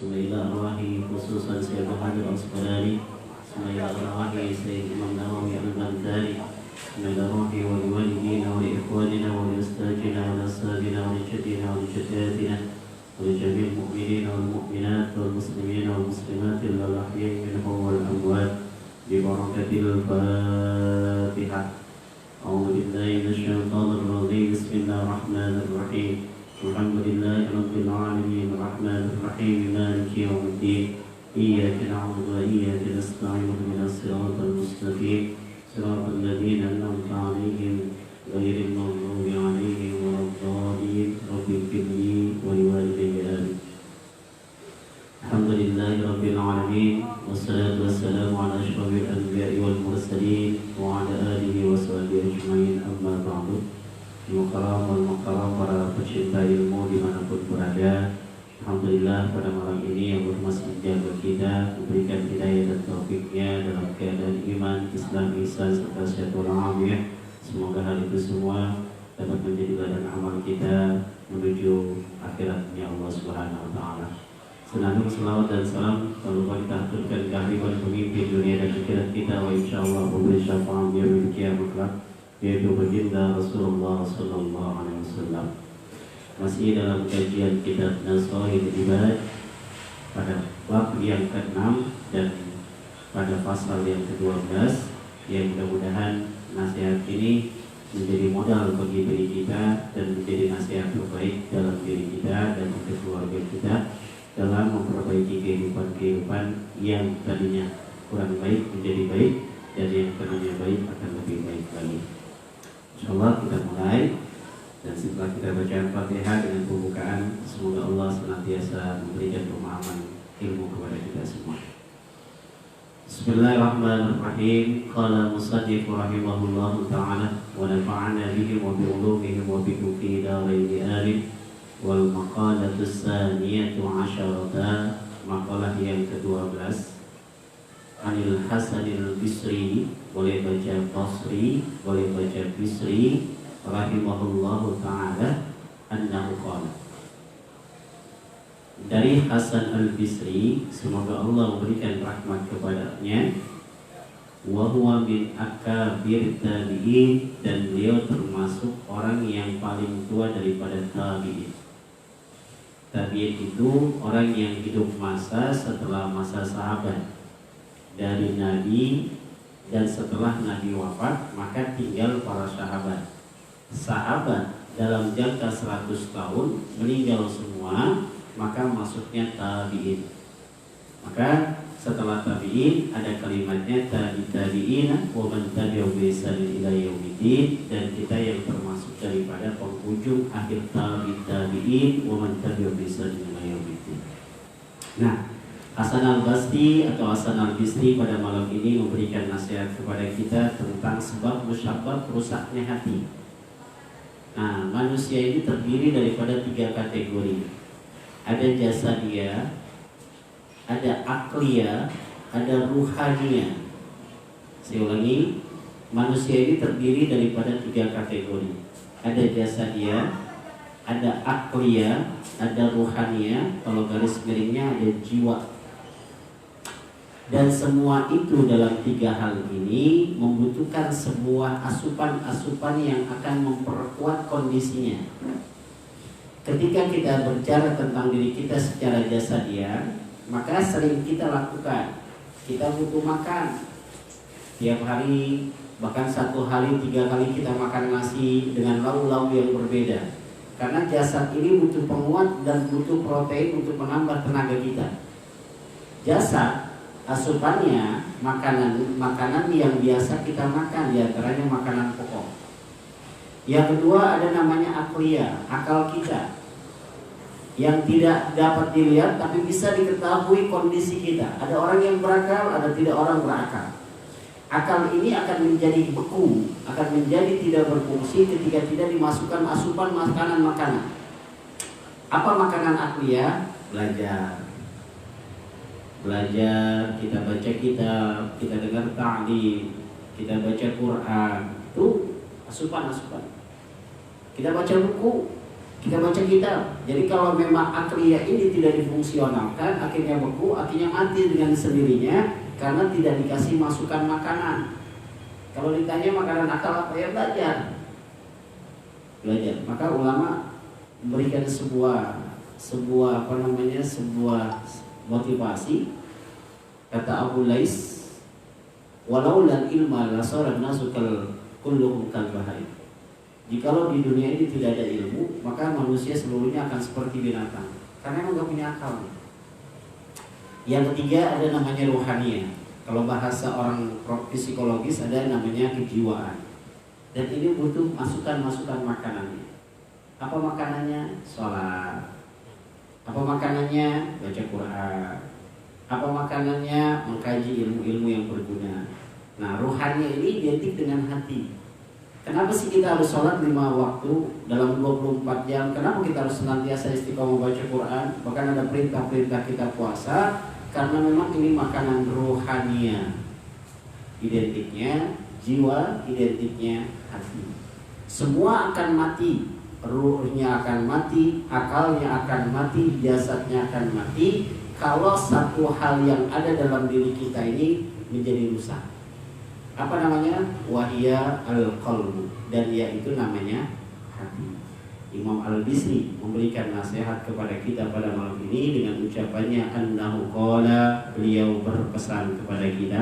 ثم إلى أرواح خصوصا سيد حاج الأصفهاني ثم إلى أرواح سيد الإمام النووي البغدادي ثم إلى أرواح ولوالدينا ولإخواننا ولأستاذنا ولأستاذنا ولجدنا ولجداتنا ولجميع المؤمنين والمؤمنات والمسلمين والمسلمات الأحياء منهم والأموات ببركة الفاتحة. أعوذ بالله من الشيطان الرجيم. بسم الله الرحمن الرحيم. الحمد لله رب العالمين الرحمن الرحيم مالك يوم الدين. إياك نعبد وإياك نستعين اهدنا الصراط المستقيم صراط الذين أنعمت عليهم غير المغضوب عليهم ولا الضالين. رب اغفر لي ولوالدي آمين. الحمد لله رب العالمين والصلاة والسلام على أشرف الأنبياء والمرسلين وعلى آله وصحبه أجمعين. أما بعد. Mukarram wal mukarram, para pecinta ilmu dimanapun berada, alhamdulillah pada malam ini yang masih menjaga kita, memberikan hidayah dan taufiknya dalam keadaan iman, Islam, ihsan serta sejahtera afiat. Semoga hal itu semua dapat menjadi ladang amal kita menuju akhiratnya Allah Subhanahu wa taala. Senandung selawat dan salam selalu kita aturkan kehadiran pemimpin dunia dan akhirat kita, wa insyaallah memberi syafaat yaumil qiyamah, yaitu baginda Rasulullah sallallahu alaihi wasallam. Masih dalam kajian kitab Nasaihul Ibad pada bab yang ke-6 dan pada pasal yang ke-12, yang mudah-mudahan nasihat ini menjadi modal bagi diri kita dan menjadi nasihat terbaik dalam diri kita dan untuk keluarga kita dalam memperbaiki kehidupan yang tadinya kurang baik menjadi baik dan yang tadinya baik akan lebih baik lagi. InsyaAllah kita mulai, dan setelah kita baca Al-Fatihah dengan pembukaan, semoga Allah senantiasa memberikan pemahaman ilmu kepada kita semua. Bismillahirrahmanirrahim. Qala musannif rahimahullahu ta'ala wa nafa'ana bihi wa bi ulumihim wa bi fi daraini amin. Wal maqalatu tsaniyatu 'asharata, maqalah yang ke-12. Anil Hasanil Bisri, boleh baca Basri, boleh baca Bisri, rahimahullahu ta'ala, annahu qala. Dari Hasan al-Bisri, semoga Allah memberikan rahmat kepadanya, wa huwa min akabir tabi'in, dan beliau termasuk orang yang paling tua daripada tabi'in. Tabi'in itu orang yang hidup masa setelah masa sahabat dari Nabi, dan setelah Nabi wafat maka tinggal para sahabat. Sahabat dalam jangka 100 tahun meninggal semua, maka masuknya tabi'in. Maka setelah tabi'in ada kalimatnya tabi'ina wa man tabi'u bi ihsanin ila yaumiddin, dan kita yang termasuk daripada penghujung akhir tabi'in wa man tabi'u bi ihsanin ila yaumiddin. Nah, Hasan al-Basri atau Hasan al-Bisri pada malam ini memberikan nasihat kepada kita tentang sebab musyabab rusaknya hati. Nah, manusia ini terdiri daripada 3 kategori. Ada jasadiyah, ada akliyah, ada ruhaniyah. Saya ulangi, manusia ini terdiri daripada 3 kategori. Ada jasadiyah, ada akliyah, ada ruhaniyah. Kalau garis miringnya ada jiwa. Dan semua itu dalam 3 hal ini membutuhkan sebuah asupan-asupan yang akan memperkuat kondisinya. Ketika kita berbicara tentang diri kita secara jasadiah, maka sering kita lakukan. Kita butuh makan tiap hari, bahkan 1 hari 3 kali kita makan nasi dengan lauk-lauk yang berbeda. Karena jasad ini butuh penguat dan butuh protein untuk menambah tenaga kita. Jasad asupannya makanan yang biasa kita makan, diantaranya makanan pokok. Yang kedua ada namanya akliyah, akal kita, yang tidak dapat dilihat tapi bisa diketahui kondisi kita. Ada orang yang berakal, ada tidak orang berakal. Akal ini akan menjadi beku, akan menjadi tidak berfungsi ketika tidak dimasukkan asupan makanan-makanan. Apa makanan akliyah? Belajar, kita baca kitab, kita dengar ta'lim, kita baca Quran, itu asupan-asupan. Kita baca buku, Kita baca kitab. Jadi kalau memang akliyah ini tidak difungsionalkan, akhirnya beku, akhirnya mati dengan sendirinya karena tidak dikasih masukan makanan. Kalau ditanya makanan akal apa, ya belajar. Maka ulama memberikan sebuah motivasi. Kata Abu Lais, walau lan ilma lasara nasu kulluhum kal bahaim. Jikalau di dunia ini tidak ada ilmu, maka manusia seluruhnya akan seperti binatang, karena emang gak punya akal. Yang ketiga ada namanya ruhaniyah. Kalau bahasa orang psikologis ada namanya kejiwaan. Dan ini butuh masukan makanannya. Apa makanannya? Sholat. Apa makanannya? Baca Quran. Apa makanannya? Mengkaji ilmu-ilmu yang berguna. Nah, ruhaniyah ini identik dengan hati. Kenapa sih kita harus sholat 5 waktu dalam 24 jam? Kenapa kita harus senantiasa istiqomah baca Quran? Bahkan ada perintah-perintah kita puasa. Karena memang ini makanan rohania. Identiknya jiwa, identiknya hati. Semua akan mati. Ruhnya akan mati, akalnya akan mati, jasadnya akan mati. Kalau satu hal yang ada dalam diri kita ini menjadi rusak. Apa namanya? Wahia al-qalbu, dan yaitu namanya hati. Imam Al-Bisri memberikan nasihat kepada kita pada malam ini dengan ucapannya annahu qala, beliau berpesan kepada kita,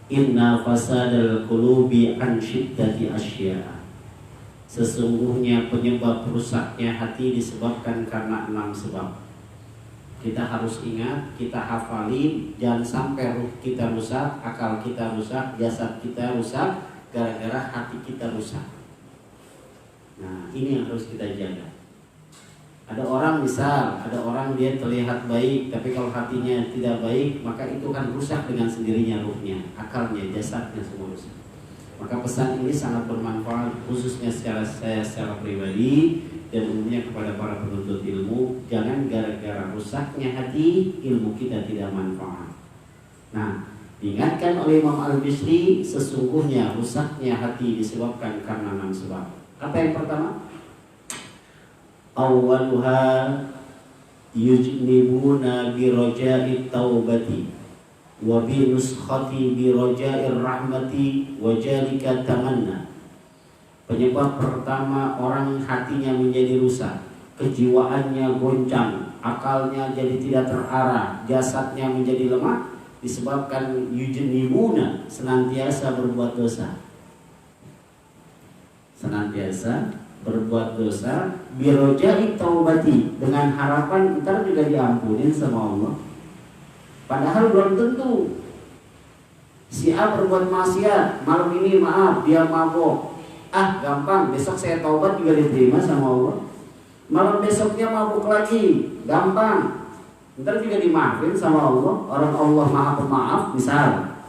inna fasadal qulubi an syiddati asya. Sesungguhnya penyebab rusaknya hati disebabkan karena 6 sebab. Kita harus ingat, kita hafalin, jangan sampai ruh kita rusak, akal kita rusak, jasad kita rusak, gara-gara hati kita rusak. Nah, ini yang harus kita jaga. Ada orang dia terlihat baik, tapi kalau hatinya tidak baik, maka itu kan rusak dengan sendirinya ruhnya, akalnya, jasadnya semua rusak. Maka pesan ini sangat bermanfaat, khususnya secara pribadi dan umumnya kepada para penuntut ilmu. Jangan gara-gara rusaknya hati, ilmu kita tidak manfaat. Nah, diingatkan oleh Imam Al-Bisri, sesungguhnya rusaknya hati disebabkan karena 6 sebab. Apa yang pertama? Awwaluha yujnibuna bi raja'i taubati wa bi nuskhati bi raja'ir rahmati wa jalika tamanna. Penyebab pertama orang hatinya menjadi rusak, kejiwaannya goncang, akalnya jadi tidak terarah, jasadnya menjadi lemah, disebabkan yujnibuna, senantiasa berbuat dosa. Senantiasa berbuat dosa, birojai taubati, dengan harapan ntar juga diampunin sama Allah. Padahal belum tentu. Si A berbuat maksiat, malam ini maaf, dia mabok. Gampang, besok saya taubat juga diterima sama Allah. Malam besoknya mabuk lagi, gampang, ntar juga dimaafin sama Allah. Orang Allah Maha Pemaaf, misal.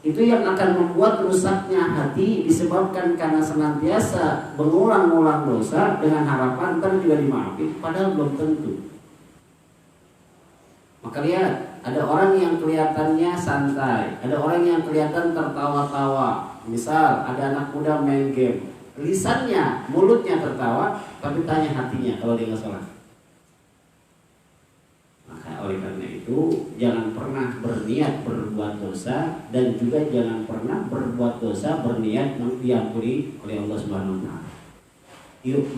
Itu yang akan membuat rusaknya hati disebabkan karena senantiasa mengulang-ulang dosa dengan harapan ntar juga dimaafin, padahal belum tentu. Maka lihat, ada orang yang kelihatannya santai, ada orang yang kelihatan tertawa-tawa. Misal ada anak muda main game, lisannya, mulutnya tertawa, tapi tanya hatinya kalau dia nggak sholat. Maka oleh karena itu jangan pernah berniat berbuat dosa, dan juga jangan pernah berbuat dosa berniat diampuni oleh Allah Subhanahu wa taala.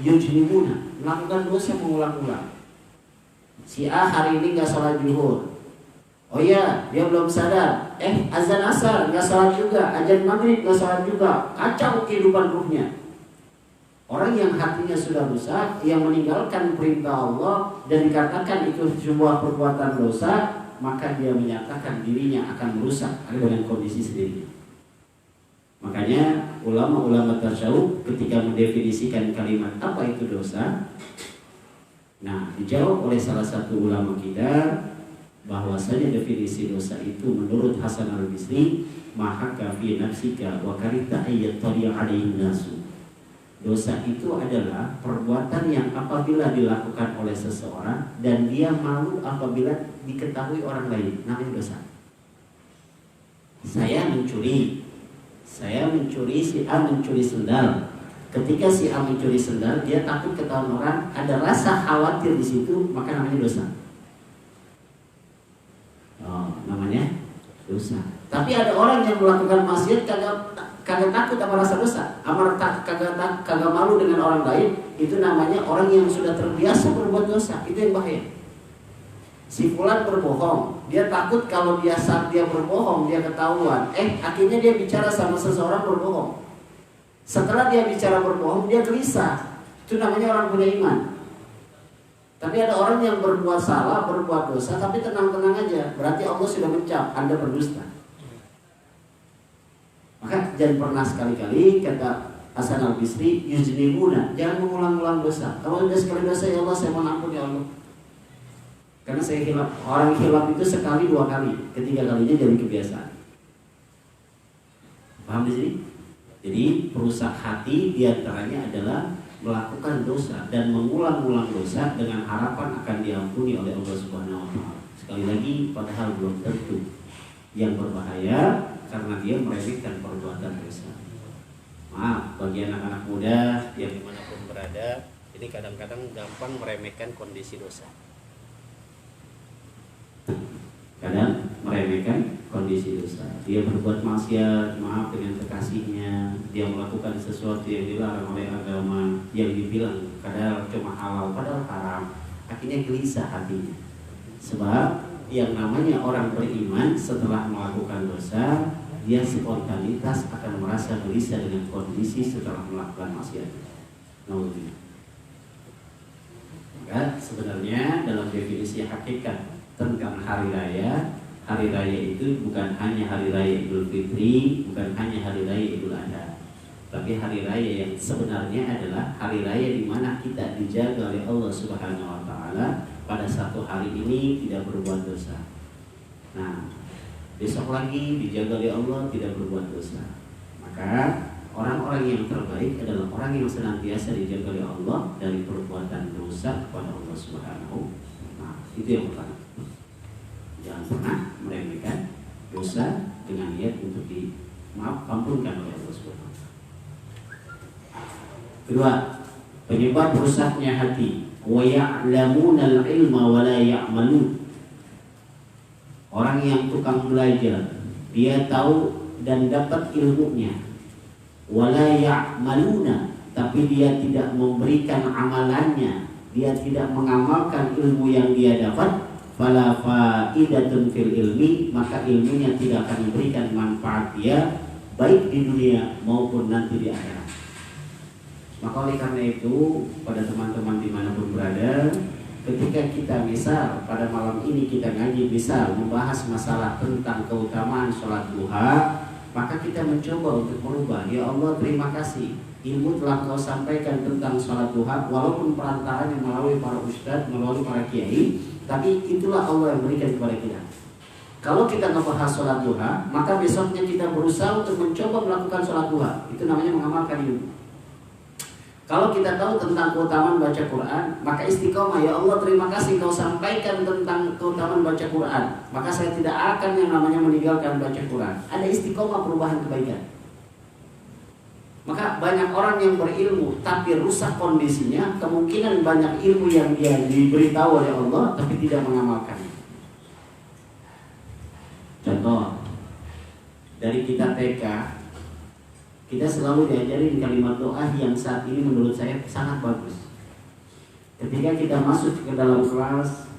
Yujnibuna, melakukan dosa mengulang-ulang. Si A hari ini nggak sholat zuhur. Oh iya, dia belum sadar. Azan asar nggak sholat juga, azan maghrib nggak sholat juga. Kacau kehidupan ruhnya. Orang yang hatinya sudah rusak, yang meninggalkan perintah Allah dan dikatakan itu sebuah perbuatan dosa, maka dia menyatakan dirinya akan merusak dengan kondisi sendiri. Makanya ulama-ulama tasawuf ketika mendefinisikan kalimat apa itu dosa, nah dijawab oleh salah satu ulama kita bahwasanya definisi dosa itu menurut Hasan Al-Bisri, mahaka fi nafsika wa karita ayyat tari alaihi nasu. Dosa itu adalah perbuatan yang apabila dilakukan oleh seseorang dan dia malu apabila diketahui orang lain, namanya dosa. Saya mencuri, si A mencuri sendal. Ketika si A mencuri sendal, dia takut ketahuan orang, ada rasa khawatir di situ, maka namanya dosa. Oh, namanya dosa. Tapi ada orang yang melakukan maksiat kagak takut sama rasa dosa, kagak malu dengan orang lain, itu namanya orang yang sudah terbiasa berbuat dosa. Itu yang bahaya. Si fulan berbohong, dia takut kalau saat dia berbohong dia ketahuan. Akhirnya dia bicara sama seseorang berbohong. Setelah dia bicara berbohong, dia gelisah. Itu namanya orang punya iman. Tapi ada orang yang berbuat salah, berbuat dosa, tapi tenang-tenang aja. Berarti Allah sudah mencap, Anda berdusta. Maka jangan pernah sekali-kali, kata Hasan al-Bisri, yujnibuna, jangan mengulang-ulang dosa. Kalau sudah sekali dosa, ya Allah saya mohon ampun ya Allah. Karena saya hilaf. Orang hilaf itu sekali, dua kali, ketiga kalinya jadi kebiasaan. Paham di sini? Jadi perusak hati diantaranya adalah melakukan dosa dan mengulang-ulang dosa dengan harapan akan diampuni oleh Allah Subhanahu wa taala. Sekali lagi, padahal belum tentu. Yang berbahaya karena dia meremehkan perbuatan dosa. Maaf bagi anak-anak muda yang dimanapun berada, ini kadang-kadang gampang meremehkan kondisi dosa. Kadang meremehkan kondisi dosa. Dia berbuat maksiat, maaf dengan kekasihnya, dia melakukan sesuatu yang dilarang oleh agama, yang dibilang kadang cuma halal padahal haram. Akhirnya gelisah hatinya. Sebab yang namanya orang beriman setelah melakukan dosa, dia spontanitas akan merasa gelisah dengan kondisi setelah melakukan maksiat. Maka sebenarnya dalam definisi hakikat tentang hari raya itu bukan hanya hari raya Idul Fitri, bukan hanya hari raya Idul Adha, tapi hari raya yang sebenarnya adalah hari raya di mana kita dijaga oleh Allah Subhanahu wa taala pada satu hari ini tidak berbuat dosa. Nah, besok lagi dijaga oleh Allah tidak berbuat dosa. Maka orang-orang yang terbaik adalah orang yang senantiasa dijaga oleh Allah dari perbuatan dosa kepada Allah Subhanahu. Nah, itu yang pertama. Jangan pernah meremehkan dosa dengan niat untuk diampunkan oleh Allah Subhanahu. Kedua, penyebab rusaknya hati, wa ya'lamuna al-ilma wa la ya'malun. Orang yang tukang belajar, dia tahu dan dapat ilmunya, wa la ya'maluna, tapi dia tidak memberikan amalannya, dia tidak mengamalkan ilmu yang dia dapat, fala faidatun fil ilmi, maka ilmunya tidak akan memberikan manfaat dia baik di dunia maupun nanti di akhirat. Maka oleh karena itu, pada teman-teman dimanapun berada, ketika kita misal pada malam ini kita ngaji misal membahas masalah tentang keutamaan sholat duha, maka kita mencoba untuk merubah. Ya Allah, terima kasih, ilmu telah Kau sampaikan tentang sholat duha, walaupun perantaranya melalui para ustadz, melalui para kiai, tapi itulah Allah yang berikan kepada kita. Kalau kita ngebahas sholat duha, maka besoknya kita berusaha untuk mencoba melakukan sholat duha. Itu namanya mengamalkan ilmu. Kalau kita tahu tentang keutamaan baca Quran, maka istiqomah. Ya Allah, terima kasih Kau sampaikan tentang keutamaan baca Quran, maka saya tidak akan yang namanya meninggalkan baca Quran. Ada istiqomah perubahan kebaikan. Maka banyak orang yang berilmu tapi rusak kondisinya, kemungkinan banyak ilmu yang dia diberitahu oleh Allah tapi tidak mengamalkannya. Contoh, dari kita TK, kita selalu diajarin kalimat doa yang saat ini menurut saya sangat bagus. Ketika kita masuk ke dalam kelas,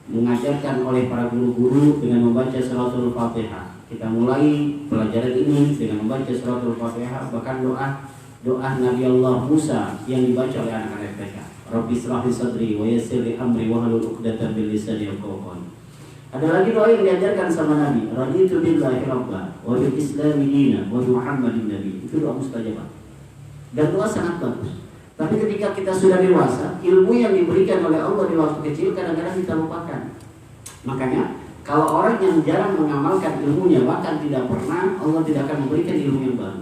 mengajarkan oleh para guru-guru dengan membaca suratul Fatihah. Kita mulai pelajaran ini dengan membaca suratul Fatihah, bahkan doa Nabi Allah Musa yang dibaca oleh anak-anak TK. Rabbi shrah li sadri wa yassir li amri wahlul 'uqdatam min lisani yafqahu qawli. Ada lagi doa yang diajarkan sama Nabi, raditu billahi rabba wa bil islami dina wa Muhammadin nabi. Itu doa mustajabah. Dan doa sangat bagus. Tapi ketika kita sudah dewasa, ilmu yang diberikan oleh Allah di waktu kecil kadang-kadang kita lupakan. Makanya kalau orang yang jarang mengamalkan ilmunya, bahkan tidak pernah, Allah tidak akan memberikan ilmu yang baru.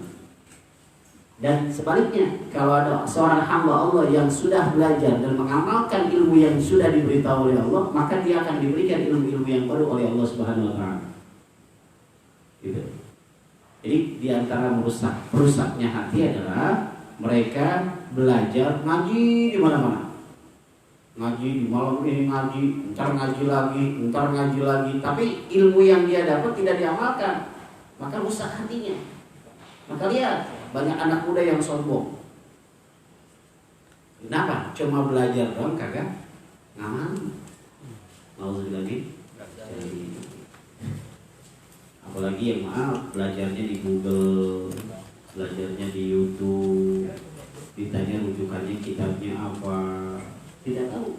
Dan sebaliknya, kalau ada seorang hamba Allah yang sudah belajar dan mengamalkan ilmu yang sudah diberitahu oleh Allah, maka dia akan diberikan ilmu-ilmu yang baru oleh Allah Subhanahu wa taala. Gitu. Jadi di antara merusaknya hati adalah mereka belajar ngaji di mana-mana. Ngaji di malam ini ngaji, ntar ngaji lagi, tapi ilmu yang dia dapat tidak diamalkan, maka rusak hatinya. Maka lihat banyak anak muda yang sombong. Kenapa? Cuma belajar doang kagak ngamal. Mau lagi? Apalagi yang maaf belajarnya di Google, belajarnya di YouTube, ditanya rujukannya kitabnya apa, tidak tahu.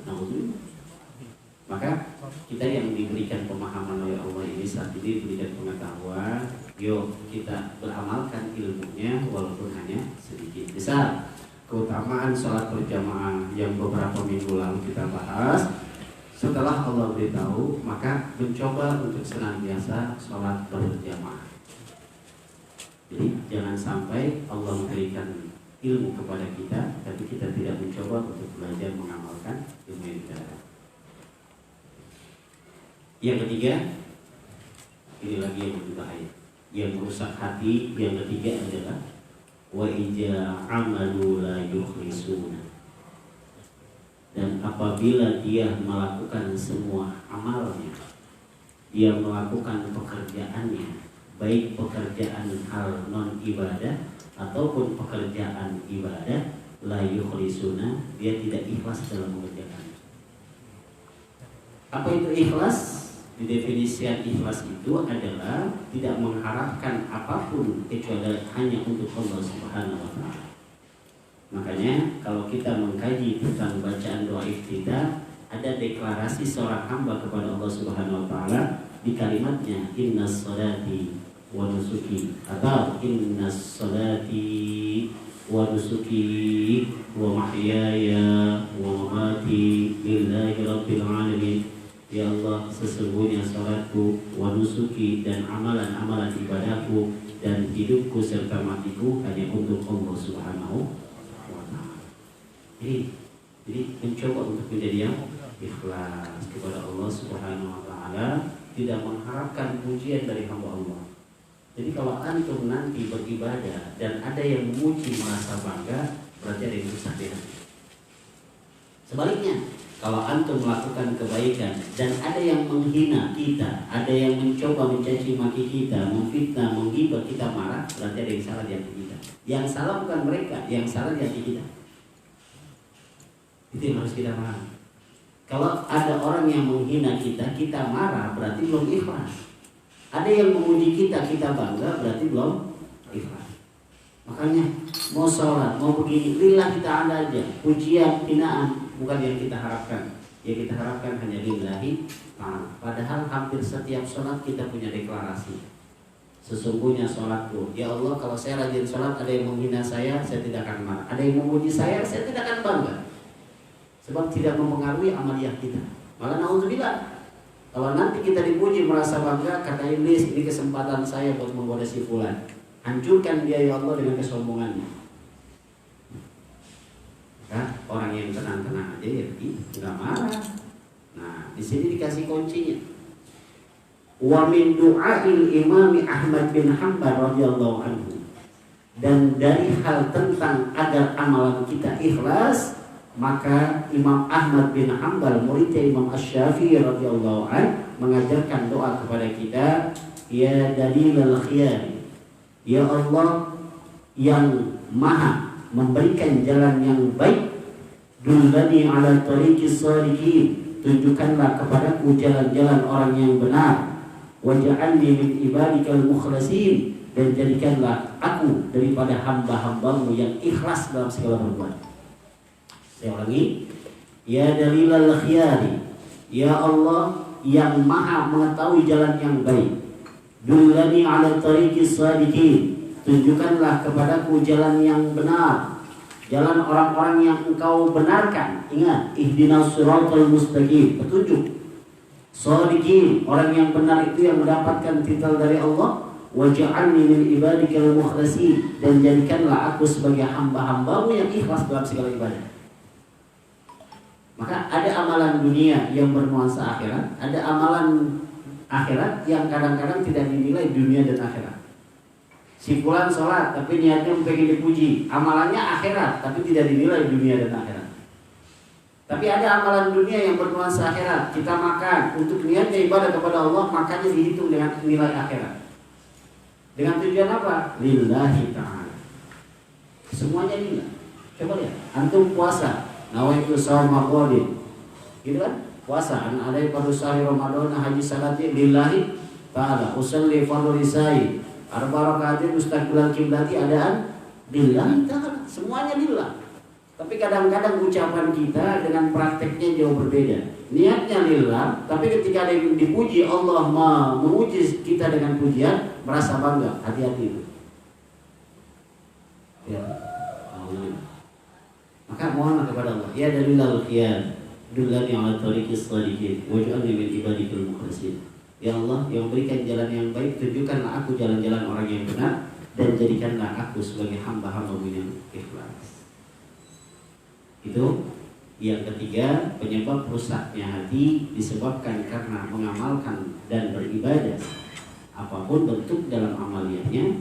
Maka kita yang diberikan pemahaman oleh Allah ini saat ini diberikan pengetahuan, yuk kita beramalkan ilmunya walaupun hanya sedikit. Misal keutamaan sholat berjamaah yang beberapa minggu lalu kita bahas, setelah Allah beritahu maka mencoba untuk senantiasa sholat berjamaah. Jadi jangan sampai Allah memberikan ilmu kepada kita tapi kita tidak mencoba untuk belajar mengamalkan ilmu yang kita dapat. Yang ketiga, ini lagi yang lebih bahaya, yang merusak hati. Yang ketiga adalah wa ija amalu la yukhlisuna. Dan apabila dia melakukan semua amalnya, dia melakukan pekerjaannya, baik pekerjaan hal non ibadah ataupun pekerjaan ibadah, la yukhlisuna, dia tidak ikhlas dalam mengerjakannya. Apa itu ikhlas? Definisian ikhlas itu adalah tidak mengharapkan apapun kecuali hanya untuk Allah Subhanahu wa taala. Makanya kalau kita mengkaji tentang bacaan doa iftitah, ada deklarasi seorang hamba kepada Allah Subhanahu wa taala di kalimatnya innas sholati wa nusuki, atau innas sholati wa nusuki wa mahyaya wa mamati lillahi rabbil alamin. Ya Allah, sesungguhnya salatku, wa nusuki, dan amalan-amalan ibadahku, dan hidupku serta matiku hanya untuk Allah Subhanahu wa ta'ala. Jadi mencoba untuk menjadi yang ikhlas kepada Allah Subhanahu wa ta'ala, tidak mengharapkan pujian dari hamba Allah. Jadi kalau antum nanti beribadah dan ada yang memuji merasa bangga, berarti ada yang rusak di hati. Sebaliknya, kalau antum melakukan kebaikan dan ada yang menghina kita, ada yang mencoba mencaci maki kita, memfitnah, menghibah kita, marah, berarti ada yang salah di hati kita. Yang salah bukan mereka, yang salah di hati kita. Itu yang harus kita paham. Kalau ada orang yang menghina kita, kita marah, berarti belum ikhlas. Ada yang memuji kita, kita bangga, berarti belum ikhlas. Makanya mau sholat, mau begini, lillahi ta'ala aja. Pujian, hinaan bukan yang kita harapkan. Yang kita harapkan hanya lillahi ta'ala. Padahal hampir setiap sholat kita punya deklarasi. Sesungguhnya sholatku, ya Allah, kalau saya rajin sholat, ada yang menghina saya tidak akan marah. Ada yang memuji saya tidak akan bangga. Sebab tidak mempengaruhi amaliyah kita. Malah na'udzubillah, kalau nanti kita dipuji merasa bangga, kata iblis, ini kesempatan saya buat menggoda si fulan. Hancurkan dia ya Allah dengan kesombongannya. Nah, orang yang tenang-tenang aja ya nggak marah. Nah, di sini dikasih kuncinya. Wa min du'ail Imam Ahmad bin Hanbal radhiyallahu anhu. Dan dari hal tentang agar amalan kita ikhlas, maka Imam Ahmad bin Hanbal, muridnya Imam Asy-Syafi'i radhiyallahu anhu, mengajarkan doa kepada kita, ya dalilal khiyar, ya Allah yang maha memberikan jalan yang baik, dullani ala tariqis shalihin, tunjukkanlah kepadaku jalan-jalan orang yang benar, waj'alni min ibadikal mukhlasin, dan jadikanlah aku daripada hamba-hambamu yang ikhlas dalam segala perbuatan. Saya ulangi, ya dalilal khiyari, ya Allah yang maha mengetahui jalan yang baik, dullani ala tariqis shalihin, tunjukkanlah kepadaku jalan yang benar, jalan orang-orang yang engkau benarkan. Ingat, ihdinas siratal mustaqim, petunjuk. Shalihin, orang yang benar itu yang mendapatkan titel dari Allah. Waj'alni min ibadikal mukhlasin, dan jadikanlah aku sebagai hamba-hambamu yang ikhlas dalam segala ibadah. Maka ada amalan dunia yang bernuansa akhirat, ada amalan akhirat yang kadang-kadang tidak dinilai dunia dan akhirat. Si fulan sholat tapi niatnya pengen dipuji, amalannya akhirat tapi tidak dinilai dunia dan akhirat. Tapi ada amalan dunia yang bernuansa akhirat. Kita makan untuk niatnya ibadah kepada Allah, makanya dihitung dengan nilai akhirat. Dengan tujuan apa? Lillahi ta'ala. Semuanya lillah. Coba lihat, antum puasa, nawaitu shauma qadin. Gitu kan? Puasa, ada pada sahih Ramadan haji salati lillahi ta'ala. Usalli fardhu risai. Arba rakaatin mustaqbilal kiblati adaan lillahi ta'ala. Semuanya lillah. Tapi kadang-kadang ucapan kita dengan prakteknya jauh berbeda. Niatnya lillah, tapi ketika ada yang dipuji, Allah memuji kita dengan pujian, merasa bangga. Hati-hati itu. Ya. Maka mohonlah kepada Allah, ya dalilal khiyar, dullani ala tariqis shalihin, waj'alni min ibadikal mukhlasin. Ya Allah, yang berikan jalan yang baik, tunjukkanlah aku jalan-jalan orang yang benar, dan jadikanlah aku sebagai hamba-hamba-Mu yang ikhlas. Itu yang ketiga, penyebab rusaknya hati disebabkan karena mengamalkan dan beribadah apapun bentuk dalam amaliyahnya,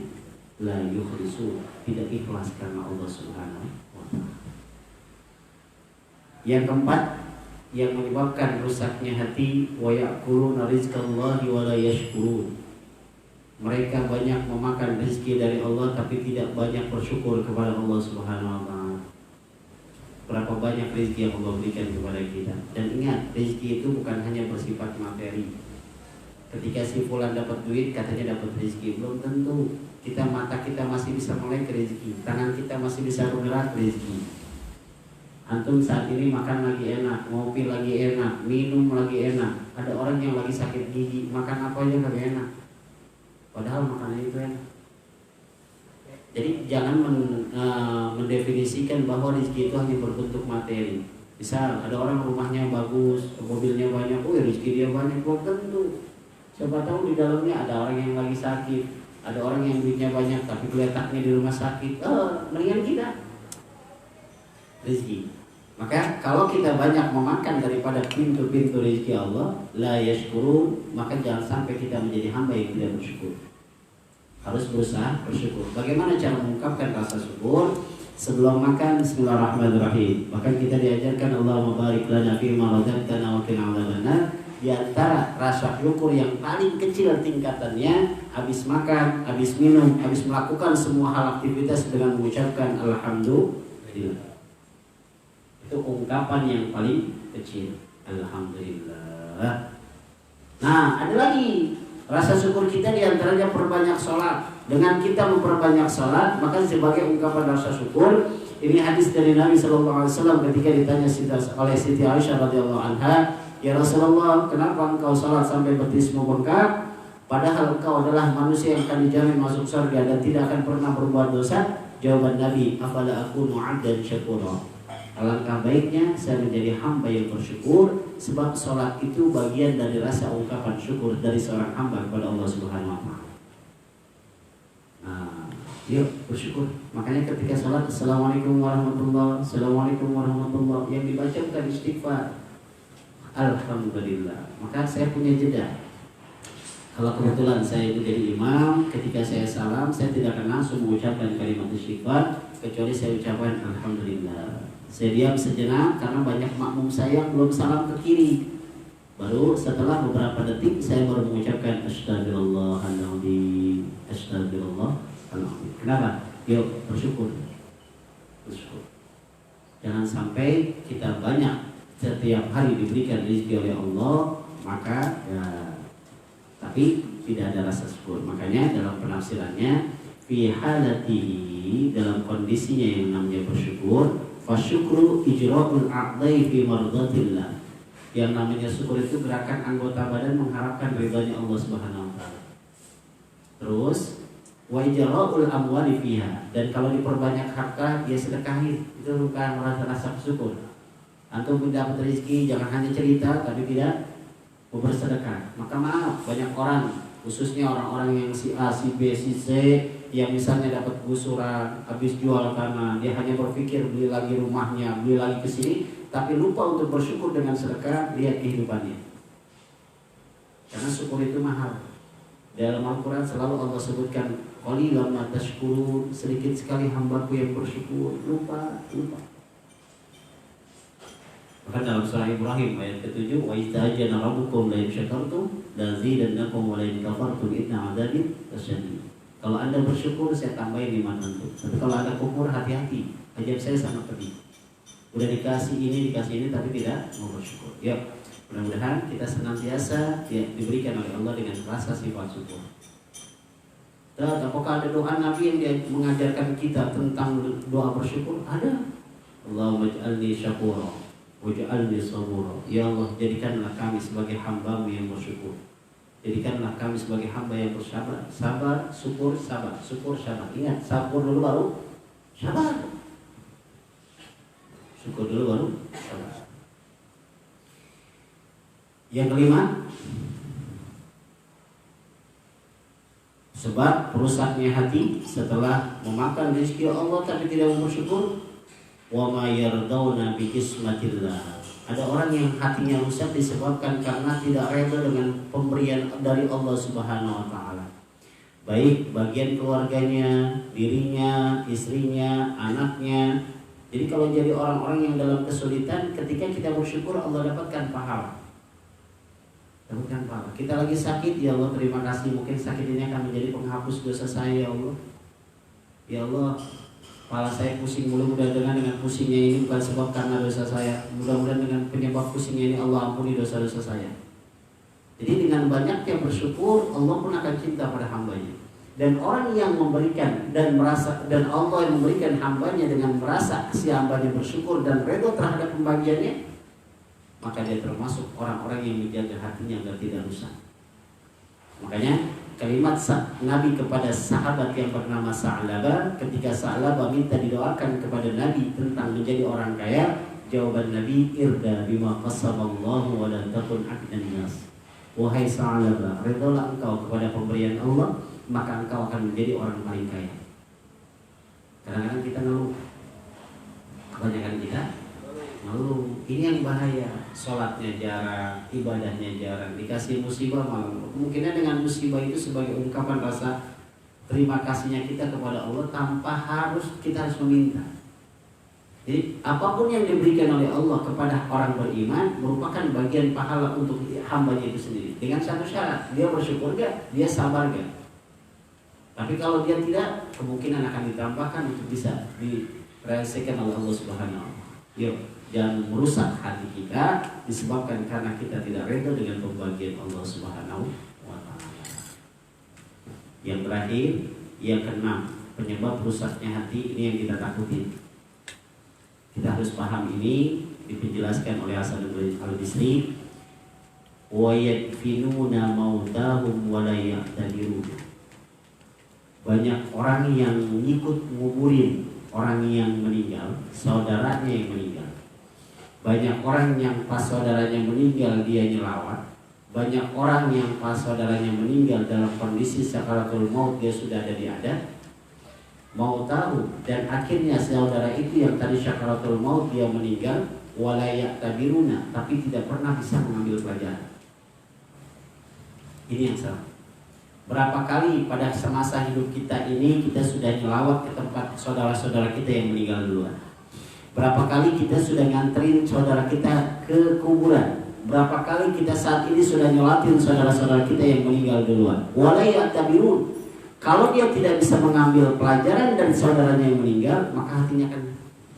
la yukhlisu, tidak ikhlas karena Allah Subhanahu wa ta'ala. Yang keempat, yang menyebabkan rusaknya hati, wa ya'kuluna rizqallahi wa la yashkurun. Mereka banyak memakan rezeki dari Allah tapi tidak banyak bersyukur kepada Allah Subhanahu wa ta'ala. Berapa banyak rezeki yang Allah berikan kepada kita. Dan ingat, rezeki itu bukan hanya bersifat materi. Ketika si fulan dapat duit, katanya dapat rezeki. Belum tentu. Mata kita masih bisa melek rezeki, tangan kita masih bisa bergerak rezeki. Antum saat ini makan lagi enak, ngopi lagi enak, minum lagi enak. Ada orang yang lagi sakit gigi, makan apa aja gak enak, padahal makanan itu enak. Jadi jangan mendefinisikan bahwa rezeki itu hanya berbentuk materi. Misal ada orang rumahnya bagus, mobilnya banyak, rezeki dia banyak, belum tentu. Siapa tahu di dalamnya ada orang yang lagi sakit, ada orang yang duitnya banyak tapi letaknya di rumah sakit. Mendingan kita rezeki. Maka kalau kita banyak memakan daripada pintu-pintu rezeki Allah, la yashkurun, maka jangan sampai kita menjadi hamba yang tidak bersyukur. Harus berusaha bersyukur. Bagaimana cara mengungkapkan rasa syukur? Sebelum makan, bismillahirrahmanirrahim. Bahkan kita diajarkan Allahumma barik lana fima razaqtana wa qina adzabannar. Di antara rasa syukur yang paling kecil tingkatannya, habis makan, habis minum, habis melakukan semua hal aktivitas dengan mengucapkan alhamdulillah. Itu ungkapan yang paling kecil, alhamdulillah. Nah, ada lagi rasa syukur kita diantaranya perbanyak sholat. Dengan kita memperbanyak sholat, maka sebagai ungkapan rasa syukur. Ini hadis dari Nabi SAW ketika ditanya oleh Siti Aisyah radhiyallahu anha, ya Rasulullah, kenapa engkau sholat sampai betismu bengkak? Padahal engkau adalah manusia yang akan dijamin masuk surga dan tidak akan pernah berbuat dosa. Jawaban Nabi, afala akunu 'abdan syakura. Alangkah baiknya saya menjadi hamba yang bersyukur, sebab sholat itu bagian dari rasa ungkapan syukur dari seorang hamba kepada Allah Subhanahu wa ta'ala. Nah, yuk bersyukur. Makanya ketika sholat, assalamualaikum warahmatullahi, assalamualaikum warahmatullahi, yang dibaca bukan istighfar, alhamdulillah. Maka saya punya jeda. Kalau kebetulan saya menjadi imam, ketika saya salam, saya tidak akan langsung mengucapkan kalimat istighfar, kecuali saya ucapkan alhamdulillah. Saya diam sejenak karena banyak makmum saya yang belum salam ke kiri. Baru setelah beberapa detik saya baru mengucapkan astagfirullahaladzim, astagfirullahaladzim. Kenapa? Yuk bersyukur. Bersyukur. Jangan sampai kita banyak setiap hari diberikan rezeki oleh Allah, maka tapi tidak ada rasa syukur. Makanya dalam penafsirannya, fi halatihi, dalam kondisinya yang namanya bersyukur, fasyukru ijra'ul a'dai fi mardatillah. Yang namanya syukur itu gerakan anggota badan mengharapkan ridhanya Allah Subhanahu wa ta'ala. Terus wa ijra'ul amwali fiha, dan kalau diperbanyak harta dia sedekahin. Itu bukan rasa syukur. Antum mendapat rezeki jangan hanya cerita tapi tidak bersedekah. Maka maaf, banyak orang, khususnya orang-orang yang si A, si B, si C, yang misalnya dapat gusuran, habis jual tanah, dia hanya berpikir beli lagi rumahnya, beli lagi ke sini, tapi lupa untuk bersyukur dengan sedekah. Lihat kehidupannya. Karena syukur itu mahal. Dalam Al-Quran selalu Allah sebutkan qalilan ma tashkurun, sedikit sekali hambaku yang bersyukur. Lupa. Bahkan dalam surah Ibrahim ayat ke-7, wa istajana rabbukum la in syakartum la zidannakum wa la in kafartum inna 'adzabi lasyadid. Kalau Anda bersyukur saya tambahin iman antum. Tapi kalau Anda kufur hati-hati. Ajab saya sangat pedih. Udah dikasih ini tapi tidak mau bersyukur. Yuk, mudah-mudahan kita senantiasa diberikan oleh Allah dengan rasa sifat syukur. Dan apakah ada doa Nabi yang dia mengajarkan kita tentang doa bersyukur? Ada. Allahumma ij'alni syakura waj'alni sabura. Ya Allah, jadikanlah kami sebagai hamba-Mu yang bersyukur. Jadikanlah kami sebagai hamba yang bersabar. Sabar, syukur, sabar. Syukur, sabar. Ingat, sabar dulu baru sabar. Syukur dulu baru sabar. Yang kelima, sebab rusaknya hati setelah memakan rezeki Allah tapi tidak bersyukur. Wa ma yardawna bi qismatillah. Ada orang yang hatinya rusak disebabkan karena tidak rela dengan pemberian dari Allah Subhanahu wa taala. Baik bagian keluarganya, dirinya, istrinya, anaknya. Jadi kalau jadi orang-orang yang dalam kesulitan, ketika kita bersyukur Allah dapatkan pahala. Dapatkan pahala. Kita lagi sakit, ya Allah terima kasih. Mungkin sakit ini akan menjadi penghapus dosa saya, ya Allah. Ya Allah, kepala saya pusing, mudah-mudahan dengan pusingnya ini bukan sebab karena dosa saya. Mudah-mudahan dengan penyebab pusingnya ini Allah ampuni dosa-dosa saya. Jadi dengan banyaknya bersyukur, Allah pun akan cinta pada hambanya. Dan orang yang memberikan dan merasa, dan Allah yang memberikan hambanya dengan merasa si hambanya bersyukur dan redha terhadap pembagiannya, maka dia termasuk orang-orang yang menjaga hatinya agar tidak rusak. Makanya kalimat Nabi kepada sahabat yang bernama Sa'labah, ketika Sa'labah minta didoakan kepada Nabi tentang menjadi orang kaya, jawaban Nabi, irda bima qasamallahu wa la takun 'abdan nas. Wahai Sa'labah, redalah engkau kepada pemberian Allah, maka engkau akan menjadi orang paling kaya. Kadang-kadang kita ngeluh, kebanyakan kita ngeluh. Ini yang bahaya. Sholatnya jarang, ibadahnya jarang, dikasih musibah malah. Kemungkinan dengan musibah itu sebagai ungkapan rasa terima kasihnya kita kepada Allah tanpa kita harus meminta. Jadi apapun yang diberikan oleh Allah kepada orang beriman merupakan bagian pahala untuk hambanya itu sendiri. Dengan satu syarat, dia bersyukur gak? Dia sabar gak? Tapi kalau dia tidak, kemungkinan akan ditambahkan untuk bisa direalisasikan oleh Allah Subhanahu wa taala. Yuk, jangan merusak hati kita disebabkan karena kita tidak rela dengan pembagian Allah Subhanahu wa taala. Yang terakhir, yang keenam, penyebab rusaknya hati ini yang kita takutin. Kita harus paham ini, dipenjelaskan oleh Hasan al-Basri, wa yakfinuna mautahum wa la ya'tadirun. Banyak orang yang ngikut nguburin orang yang meninggal, saudaranya yang meninggal. Banyak orang yang pas saudaranya meninggal dia nyelawat. Banyak orang yang pas saudaranya meninggal dalam kondisi sakaratul maut dia sudah ada di adat, mau tahu, dan akhirnya saudara itu yang tadi sakaratul maut dia meninggal, walayak tabiruna, tapi tidak pernah bisa mengambil pelajaran. Ini yang salah. Berapa kali pada semasa hidup kita ini kita sudah nyelawat ke tempat saudara-saudara kita yang meninggal duluan. Berapa kali kita sudah nganterin saudara kita ke kuburan. Berapa kali kita saat ini sudah nyolatin saudara-saudara kita yang meninggal duluan. Walayat tabirun. Kalau dia tidak bisa mengambil pelajaran dari saudaranya yang meninggal, maka hatinya akan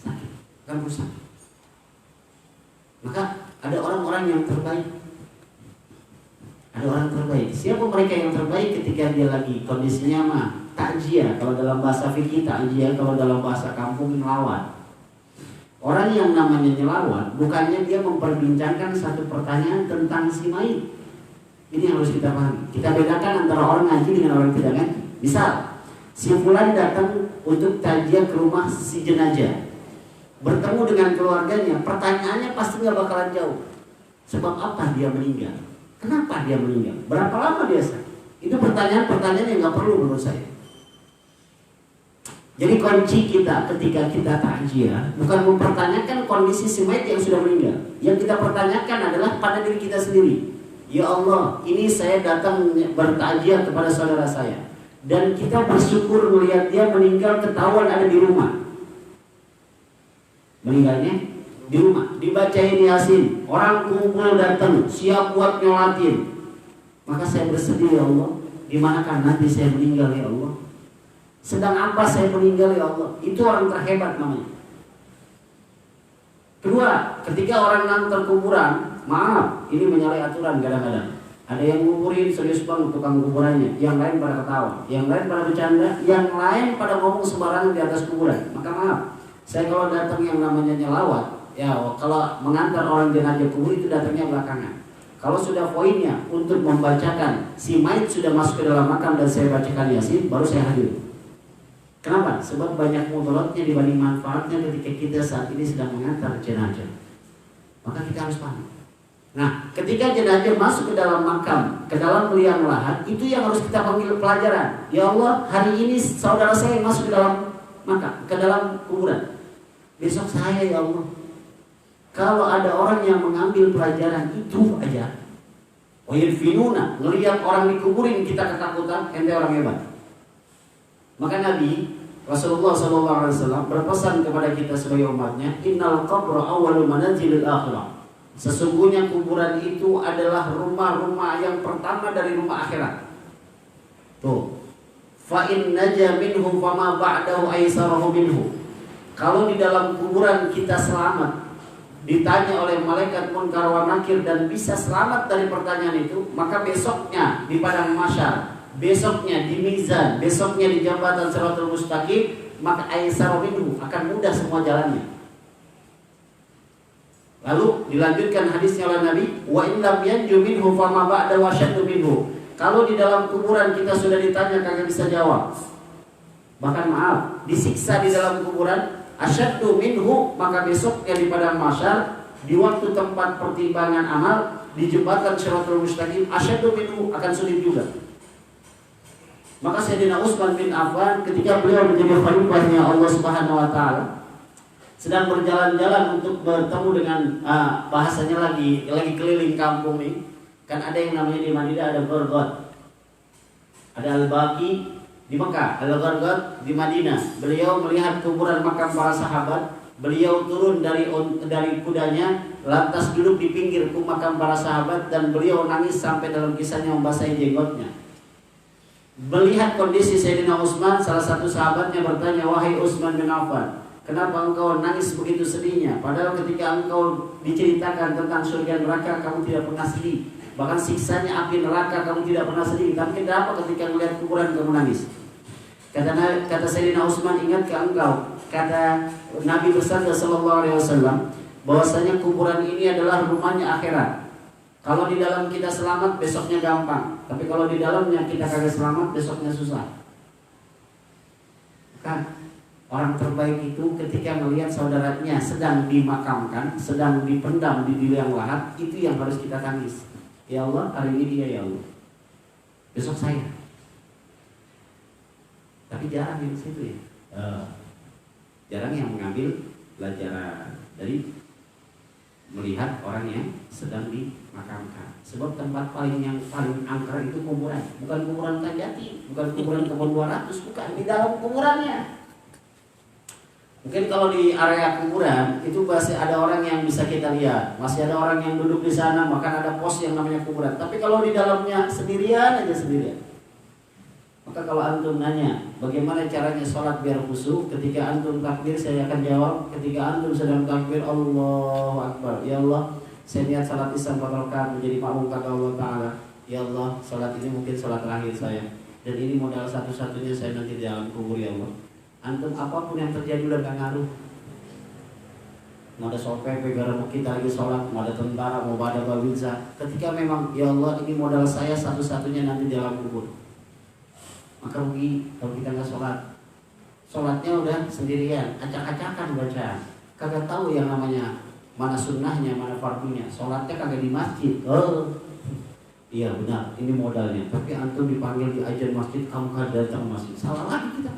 sakit, akan rusak. Maka ada orang-orang yang terbaik. Ada orang terbaik. Siapa mereka yang terbaik ketika dia lagi kondisinya mah takjiah, kalau dalam bahasa fikih takjiah, kalau dalam bahasa kampung nyelawat. Orang yang namanya nyelawat bukannya dia memperbincangkan satu pertanyaan tentang si mayit. Ini yang harus kita pahami. Kita bedakan antara orang ngaji dengan orang tidak ngaji. Misal, si fulan datang untuk takjiah ke rumah si jenazah, bertemu dengan keluarganya, pertanyaannya pasti nggak bakalan jauh. Sebab apa dia meninggal? Kenapa dia meninggal? Berapa lama dia sakit? Itu pertanyaan-pertanyaan yang nggak perlu menurut saya. Jadi kunci kita ketika kita takjiah bukan mempertanyakan kondisi si mayit yang sudah meninggal. Yang kita pertanyakan adalah pada diri kita sendiri. Ya Allah, ini saya datang bertakjiah kepada saudara saya. dan kita bersyukur melihat dia meninggal ketahuan ada di rumah. Meninggalnya di rumah, dibacain Yasin, orang kumpul datang, siap buat nyolatin. Maka saya bersedih, ya Allah, di manakah nanti saya meninggal, ya Allah? Sedang apa saya meninggal, ya Allah? Itu orang terhebat namanya. Kedua, ketika orang ngantar kuburan, maaf, ini menyalahi aturan kadang-kadang. Ada yang nguburin serius banget tukang kuburannya, yang lain pada ketawa, yang lain pada bercanda, yang lain pada ngomong sembarangan di atas kuburan. Maka maaf, saya kalau datang yang namanya nyelawat, ya kalau mengantar orang jenazah kubur itu datangnya belakangan. Kalau sudah poinnya untuk membacakan si mayit sudah masuk ke dalam makam dan saya bacakan Yasin, baru saya hadir. Kenapa? Sebab banyak mudaratnya dibanding manfaatnya ketika kita saat ini sedang mengantar jenazah. Maka kita harus paham. Nah, ketika jenazah masuk ke dalam makam, ke dalam liang lahat, itu yang harus kita panggil pelajaran. Ya Allah, hari ini saudara saya masuk ke dalam makam, ke dalam kuburan. Besok saya, ya Allah. Kalau ada orang yang mengambil pelajaran itu aja, wayilfinuna, ngelihat orang dikuburin kita ketakutan, ente orang hebat. Maka Nabi Rasulullah SAW berpesan kepada kita sebagai umatnya, innal qabra awwalu manazilil akhirah. Sesungguhnya kuburan itu adalah rumah-rumah yang pertama dari rumah akhirat. Tuh. Fa in naja minhu fama ba'dahu aisarahu minhu. Kalau di dalam kuburan kita selamat, ditanya oleh malaikat munkar wa nakir dan bisa selamat dari pertanyaan itu, maka besoknya di padang mahsyar, besoknya di mizan, besoknya di jembatan Shiratal Mustaqim, maka aisarahu minhu akan mudah semua jalannya. Lalu dilanjutkan hadisnya oleh Nabi, wa in lam yanju minhu fama ba'da wa syaddu minhu. Kalau di dalam kuburan kita sudah ditanya kagak bisa jawab, bahkan maaf, disiksa di dalam kuburan, asyaddu minhu, maka besoknya di padang mahsyar, di waktu tempat pertimbangan amal, di jembatan Shiratal Mustaqim, asyaddu minhu, akan sulit juga. Maka Sayyidina Utsman bin Affan ketika beliau menjadi khalifahnya Allah Subhanahu wa taala, sedang berjalan-jalan untuk bertemu dengan bahasanya lagi keliling kampung nih. Kan ada yang namanya di Madinah ada Gharqad, ada Al-Baqi di Mekah, ada Gharqad di Madinah. Beliau melihat kuburan makam para sahabat, beliau turun dari kudanya, lantas duduk di pinggir makam para sahabat dan beliau nangis sampai dalam kisahnya membasahi jenggotnya. Melihat kondisi Sayyidina Utsman, salah satu sahabatnya bertanya, wahai Utsman bin Affan, kenapa engkau nangis begitu sedihnya? Padahal ketika engkau diceritakan tentang surga neraka kamu tidak pernah sedih. Bahkan siksanya api neraka kamu tidak pernah sedih. Tapi kenapa ketika melihat kuburan kamu nangis? Kata Sayyidina Utsman, ingatkah engkau? Kata Nabi bersabda sallallahu alaihi wasallam, bahwasanya kuburan ini adalah rumahnya akhirat. Kalau di dalam kita selamat besoknya gampang. Tapi kalau di dalamnya kita kagak selamat besoknya susah. Kan? Orang terbaik itu ketika melihat saudaranya sedang dimakamkan, sedang dipendam di liang lahat, itu yang harus kita tangis. Ya Allah, hari ini dia, ya Allah. Besok saya. Tapi jarang yang situ ya. Jarang yang mengambil pelajaran dari melihat orang yang sedang dimakamkan. Sebab tempat paling angker itu kuburan. Bukan kuburan Tanjati, bukan kuburan Kebon 200, bukan, di dalam kuburannya. Mungkin kalau di area kuburan itu masih ada orang yang bisa kita lihat, masih ada orang yang duduk di sana, bahkan ada pos yang namanya kuburan. Tapi kalau di dalamnya sendirian aja sendirian. Maka kalau antum nanya bagaimana caranya sholat biar khusyuk, ketika antum takbir saya akan jawab, ketika antum sedang takbir Allahu Akbar, ya Allah saya niat sholat isya 4 rakaat menjadi makmum kata Allah Ta'ala. Ya Allah, sholat ini mungkin sholat terakhir saya, dan ini modal satu-satunya saya nanti di dalam kubur, ya Allah. Antum apapun yang terjadi udah gak ngaruh. Mau ada sopir gara mau kita lagi sholat, mau ada tentara, mau ada babinsa. Ketika memang ya Allah ini modal saya satu-satunya nanti di dalam kubur, maka rugi kalau kita nggak sholat. Sholatnya udah sendirian, acak-acakan baca, kagak tahu yang namanya mana sunnahnya, mana fardunya. Sholatnya kagak di masjid. Oh, iya benar, ini modalnya. Tapi antum dipanggil di ajan masjid, kamu kagak datang masjid, salah lagi kita.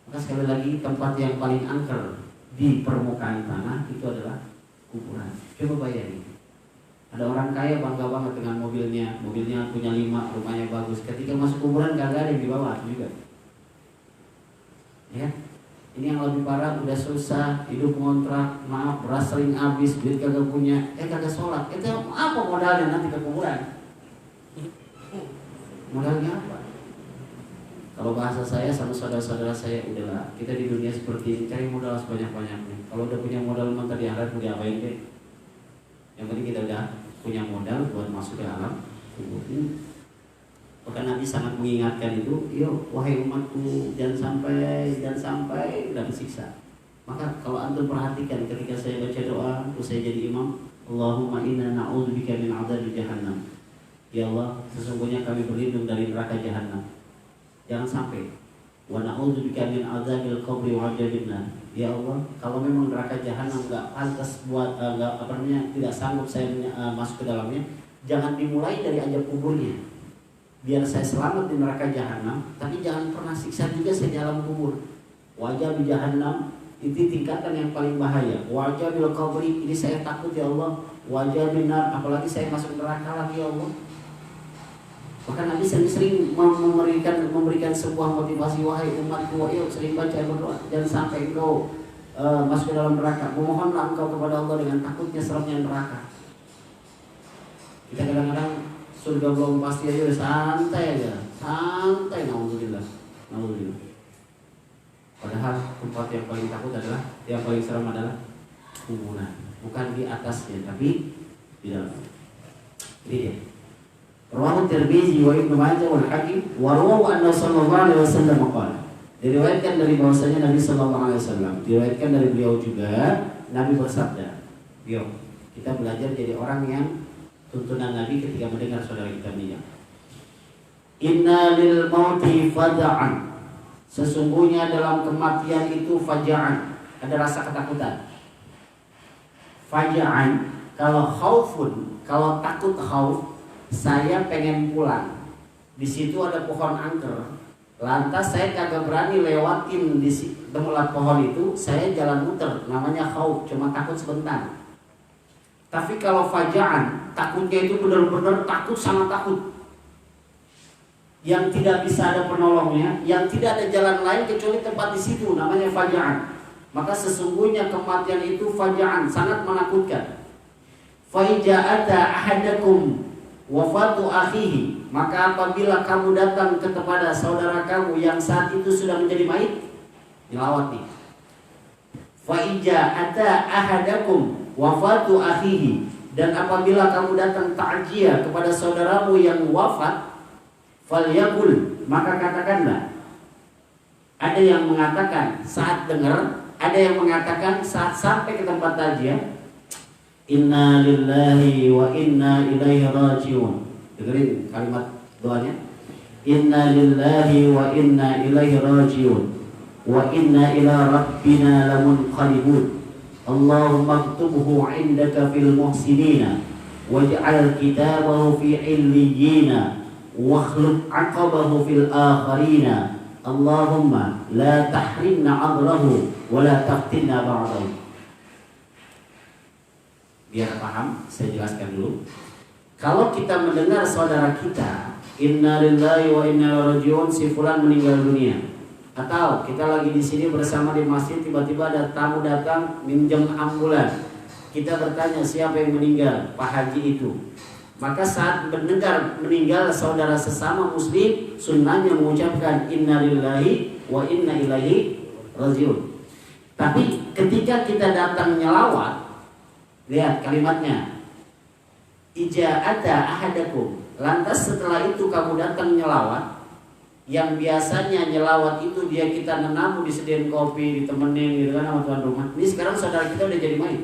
Maka sekali lagi tempat yang paling angker di permukaan tanah itu adalah kuburan. Coba bayangin, ada orang kaya bangga banget dengan mobilnya punya 5, rumahnya bagus. Ketika masuk kuburan kagak ada yang dibawa juga. Ya, ini yang lebih parah, udah susah, hidup ngontrak, maaf, beras sering habis, duit kagak punya, kagak sholat. Itu apa modalnya nanti ke kuburan? Modalnya apa? Kalau bahasa saya sama saudara-saudara saya, udahlah, kita di dunia seperti ini cari modal sebanyak-banyaknya. Kalau udah punya modal mantap di akhirat mau diapain deh? Yang penting kita udah punya modal buat masuk ke alam kubur ini. Maka Nabi sangat mengingatkan itu, yuk wahai umatku, jangan sampai dapat siksa. Maka kalau antum perhatikan ketika saya baca doa, terus saya jadi imam, Allahumma inna na'udzubika min adzabi jahannam. Ya Allah, sesungguhnya kami berlindung dari neraka jahanam. Jangan sampai. Wa na'udzubika min adzabil qabri wa adzabin nar. Ya Allah, kalau memang neraka jahanam enggak pantas buat tidak sanggup saya masuk ke dalamnya, jangan dimulai dari azab kuburnya. Biar saya selamat di neraka jahanam, tapi jangan pernah siksa juga saya di alam kubur. Wajah di jahanam itu tingkatan yang paling bahaya. Wajah bil qabri, ini saya takut ya Allah. Wajah binar, apalagi saya masuk neraka lagi ya Allah. Maka Nabi sering memberikan sebuah motivasi, wahai umatku, yuk sering baca berdoa, jangan sampai engkau masuk ke dalam neraka. Memohonlah engkau kepada Allah dengan takutnya seramnya neraka. Kita kadang-kadang surga belum pasti aja, santai, naudzubillah. Padahal tempat yang paling takut adalah, yang paling seram adalah kuburan. Bukan di atasnya, tapi di dalam. Ini dia. Rawahu Tirmizi wa Ibnu Majah wal Hakim wa rawahu anna sallallahu alaihi wasallam qala. Diriwayatkan dari bahwasanya Nabi sallallahu alaihi wasallam, diriwayatkan dari beliau juga Nabi bersabda. Yuk, kita belajar jadi orang yang tuntunan Nabi ketika mendengar saudara kita meninggal. Inna lil mauti fada'an. Sesungguhnya dalam kematian itu faja'an, ada rasa ketakutan. Faja'an, kalau khaufun, kalau takut khauf, saya pengen pulang. Di situ ada pohon angker. Lantas saya kagak berani lewatin di temulat pohon itu, saya jalan muter, namanya khauf, cuma takut sebentar. Tapi kalau faja'an, takutnya itu benar-benar takut, sangat takut. Yang tidak bisa ada penolongnya, yang tidak ada jalan lain kecuali tempat di situ, namanya faja'an. Maka sesungguhnya kematian itu faja'an, sangat menakutkan. Faija'ata ahadakum wafatu akhihi, maka apabila kamu datang kepada saudara kamu yang saat itu sudah menjadi mayit, dilawat nih. Faija'ata ahadakum wafatu akhihi, dan apabila kamu datang ta'jiyah kepada saudaramu yang wafat, falyaqul, maka katakanlah. Ada yang mengatakan saat dengar, ada yang mengatakan saat sampai ke tempat ta'jiyah, inna lillahi wa inna ilaihi rajiun. Dengerin kalimat doanya. Inna lillahi wa inna ilaihi rajiun. Wa inna ila rabbina lamunqalibun. Allahumma aktubhu indaka fil muhsinina waj'al kitabahu fi illiyina wakhlub 'aqabahu fil akharina. Allahumma la tahrimna 'adrahu wa la taftinna ba'dahu. Biar paham, saya jelaskan dulu. Kalau kita mendengar saudara kita, inna lillahi wa inna ilaihi rajiun, si fulan meninggal dunia, atau kita lagi di sini bersama di masjid, tiba-tiba ada tamu datang minjem ambulan, kita bertanya siapa yang meninggal, Pak Haji itu. Maka saat mendengar meninggal saudara sesama muslim, sunnahnya mengucapkan inna lillahi wa inna ilaihi rajiun. Tapi ketika kita datang nyelawat, lihat kalimatnya, ija'ata ahadakum. Lantas setelah itu kamu datang nyelawat, yang biasanya nyelawat itu dia kita nenamu, disediain kopi, ditemenin gitu kan sama tuan rumah. Ini sekarang saudara kita udah jadi mayit.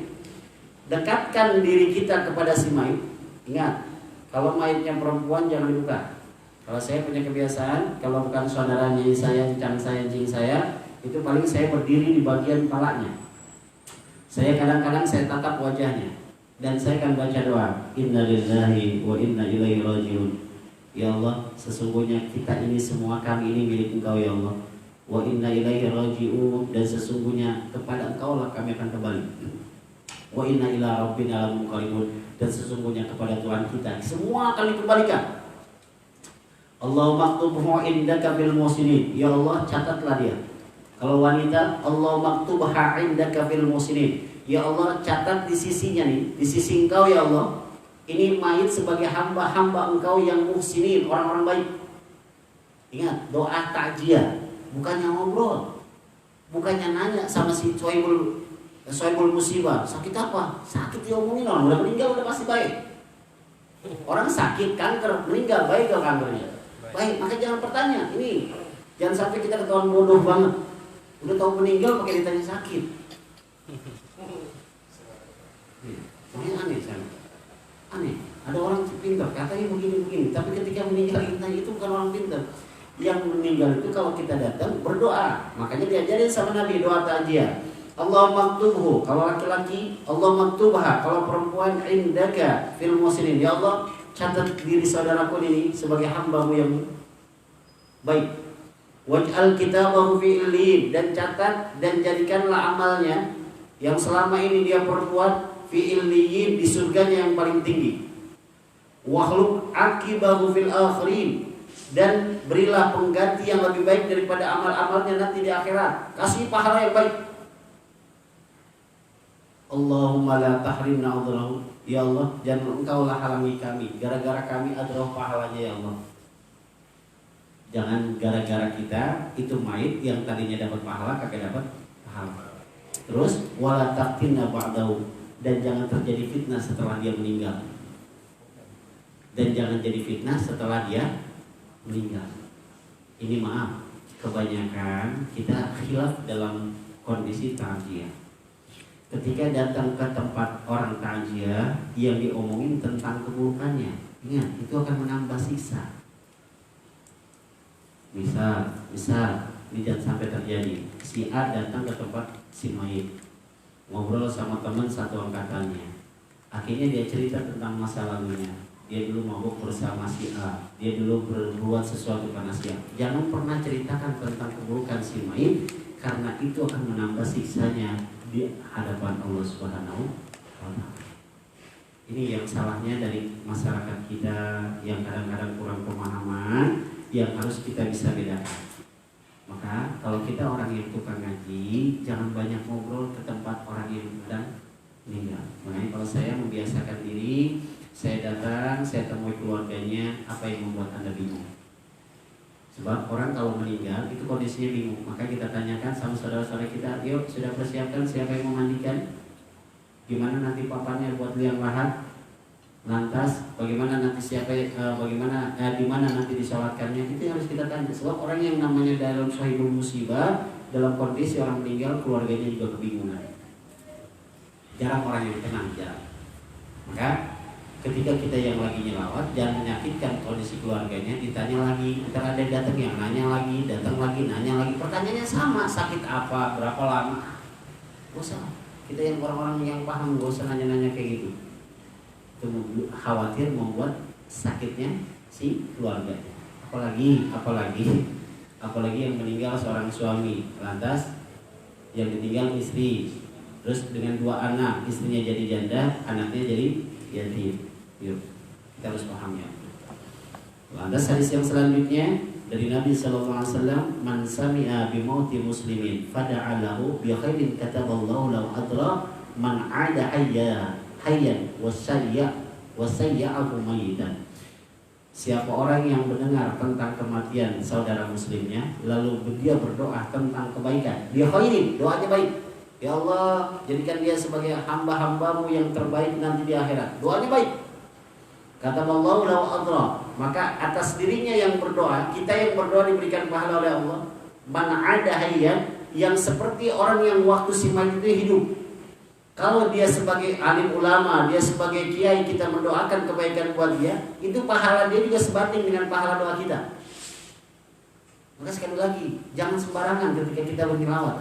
Dekatkan diri kita kepada si mayit. Ingat, kalau mayitnya perempuan jangan dibuka. Kalau saya punya kebiasaan, kalau bukan saudaranya saya, cicang saya, cing saya, itu paling saya berdiri di bagian kepalanya. Saya kadang-kadang saya tatap wajahnya dan saya akan baca doa, inna lillahi wa inna ilaihi rajiun. Ya Allah, sesungguhnya kita ini semua, kami ini milik Engkau ya Allah. Wa inna ilaihi rajiun, dan sesungguhnya kepada Engkau lah kami akan kembali. Wa inna ila rabbina lamunqalibun, dan sesungguhnya kepada Tuhan kita semua akan dikembalikan. Allahumma aktubhu indaka fil musinin. Ya Allah, catatlah dia. Kalau wanita, Allahumma aktubha indaka fil musinin. Ya Allah, catat di sisinya nih, di sisi Engkau ya Allah. Ini mayit sebagai hamba-hamba Engkau yang muhsinin, orang-orang baik. Ingat, doa takziah, bukannya ngobrol. Bukannya nanya sama si Sohibul musibah, sakit apa? Sakit diomongin orang, udah meninggal udah pasti baik. Orang sakit, kanker, meninggal, baik gak kankernya? Baik, maka jangan bertanya. Ini jangan sampai kita ketahuan bodoh banget. Udah tahu meninggal pakai ditanya sakit. Ini aneh sana. Aneh. Ada orang pintar katanya begini-begini, tapi ketika meninggal itu bukan orang pintar. Yang meninggal itu kalau kita datang berdoa. Makanya diajarin sama Nabi doa takziah. Allahumma aktubhu kalau laki-laki, Allahumma aktubha kalau perempuan indaka fil musinin. Ya Allah, catat diri saudaraku ini sebagai hamba-Mu yang baik. Waj'al kitabahu fi illin, dan catat dan jadikanlah amalnya yang selama ini dia perbuat fi illiyin, di surganya yang paling tinggi. Wakhluq akibahu fil akhirin, dan berilah pengganti yang lebih baik daripada amal-amalnya nanti di akhirat. Kasih pahala yang baik. Allahumma la tahrimna ajrahu. Ya Allah, jangan Engkaulah halangi kami gara-gara kami ajrah pahalanya ya Allah. Jangan gara-gara kita itu mayit yang tadinya dapat pahala kagak dapat pahala. Terus wala taqtinna ba'dahu, dan jangan terjadi fitnah setelah dia meninggal. Dan jangan jadi fitnah setelah dia meninggal. Ini maaf, kebanyakan kita khilaf dalam kondisi takziah. Ketika datang ke tempat orang takziah yang diomongin tentang keburukannya, ingat itu akan menambah siksa. Misal ini jangan sampai terjadi. Si A datang ke tempat si mayit, ngobrol sama teman satu angkatannya. Akhirnya dia cerita tentang masa lalunya. Dia dulu mabuk bersama si A, dia dulu berbuat sesuatu pada si A. Jangan pernah ceritakan tentang keburukan si mayit, karena itu akan menambah siksanya di hadapan Allah Subhanahu wa Ta'ala. Ini yang salahnya dari masyarakat kita yang kadang-kadang kurang pemahaman, yang harus kita bisa bedakan. Maka kalau kita orang yang tukang ngaji, jangan banyak ngobrol ke tempat orang yang sedang meninggal. Makanya kalau saya membiasakan diri, saya datang, saya temui keluarganya, apa yang membuat Anda bingung? Sebab orang kalau meninggal itu kondisinya bingung. Maka kita tanyakan sama saudara-saudara kita, yuk sudah persiapkan siapa yang memandikan? Gimana nanti papannya buat liang lahat? Lantas bagaimana nanti di mana nanti disolatkannya? Itu yang harus kita tanya. Sebab orang yang namanya dalam Sohibul musibah, dalam kondisi orang meninggal, keluarganya juga kebingungan. Jarang orang yang tenang, jarang. Maka ketika kita yang lagi nyelawat, jangan menyakitkan kondisi keluarganya. Ditanya lagi, ntar ada yang datang yang nanya lagi, datang lagi, nanya lagi. Pertanyaannya sama, sakit apa, berapa lama? Gak usah. Kita yang orang-orang yang paham, gak usah nanya-nanya kayak gitu. Itu khawatir membuat sakitnya si keluarganya. Apalagi yang meninggal seorang suami, lantas yang ditinggal istri, terus dengan 2 anak, istrinya jadi janda, anaknya jadi yatim. Yuk, kita harus paham ya. Lantas hadis yang selanjutnya dari Nabi SAW, man sami'a bi mauti muslimin fada'a lahu bi khairin kataballahu lahu adra man 'ada hayyan wasayya'ahu mayitan. Siapa orang yang mendengar tentang kematian saudara muslimnya, lalu dia berdoa tentang kebaikan, bi khairin, doanya baik. Ya Allah, jadikan dia sebagai hamba-hamba-Mu yang terbaik nanti di akhirat. Doanya baik. Kata Allah lahu adra, maka atas dirinya yang berdoa, kita yang berdoa diberikan pahala oleh Allah. Man 'ada hayyan, yang seperti orang yang waktu si mayit itu hidup. Kalau dia sebagai alim ulama, dia sebagai kiai, kita mendoakan kebaikan buat dia, itu pahala dia juga sebanding dengan pahala doa kita. Maka sekali lagi, jangan sembarangan ketika kita bertilawat.